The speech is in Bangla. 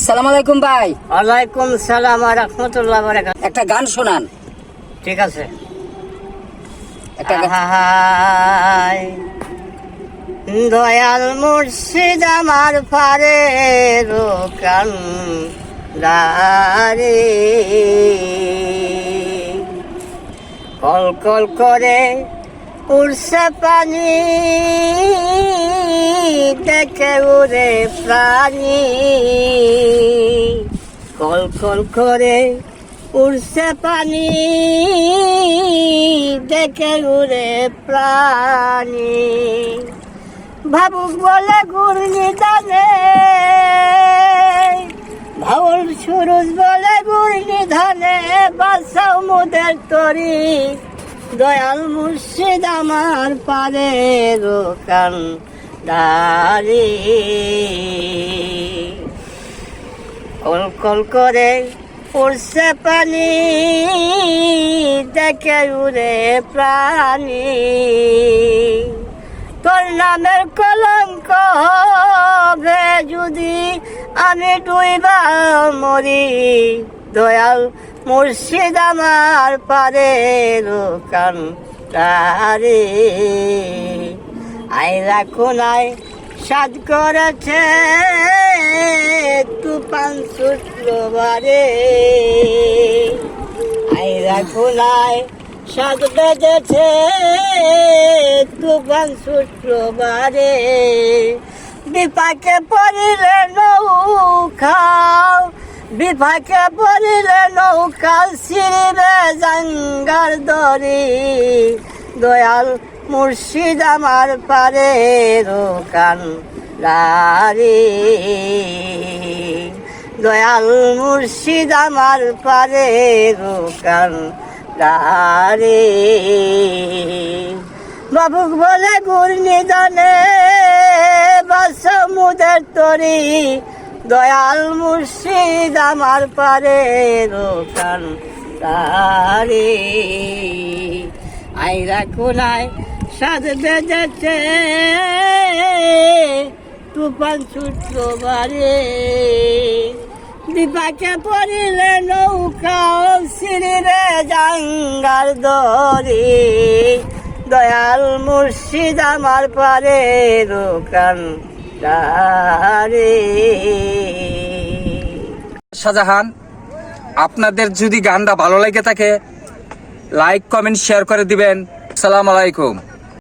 আসসালামু আলাইকুম ভাই। ওয়ালাইকুম সালাম ওয়া রাহমাতুল্লাহি ওয়া বারাকাতুহু। একটা গান শোনান। ঠিক আছে। একটা আহাই, দয়াল মুর্শিদ আমার পারে রোকান দারে, কল কল করে উড়ছে পানি, দেখে উড়ে প্রাণী, কল কল করে উড়ছে পানি, দেখে উড়ে প্রাণী, ভাবুক বলে ঘূর্ণি দানে, ভাউল সুরুজ বলে ঘূর্ণি ধানে, বাসাও মুদের তরি, দয়াল মুর্শিদ আমার পারে রোকান দারি, কল কল করে উড়ছে পানি, দেখে উড়ে প্রাণী, তোর নামের কলঙ্ক হবে যদি আমি ডুইবা মরি, দয়াল মুর্শিদ আমার পারে রোকান দারে, আইলা কোনায় সাজ করেছে তুফান শুক্রবারে, আইলা কোনায় সাজ বেঁধেছে তুফান শুক্রবারে, বিপাকে পড়িলে নৌকা, বিপাকে পড়িলে নৌকা ছিড়বে জাঙ্গার দড়ি, দয়াল মুর্শিদ আমার পারে রোকান দারে, দয়াল মুর্শিদ আমার পারে রোকান দারে, বাবুক বলে ঘূর্ণি জানে সমুদের তরি, দয়াল মুর্শিদ আমার পারে রোকান দারে, আইরা কোনায় সাজ বেজেছে তুফান শুক্রবারে, বিপাকে পড়িলে নৌকা ছিড়বে জাঙ্গার দড়ি, দয়াল মুর্শিদ আমার পারে রোকান দারে। শাহজাহান, আপনাদের যদি গানটা ভালো লাগে থাকে লাইক কমেন্ট শেয়ার করে দিবেন। আসসালামু আলাইকুম।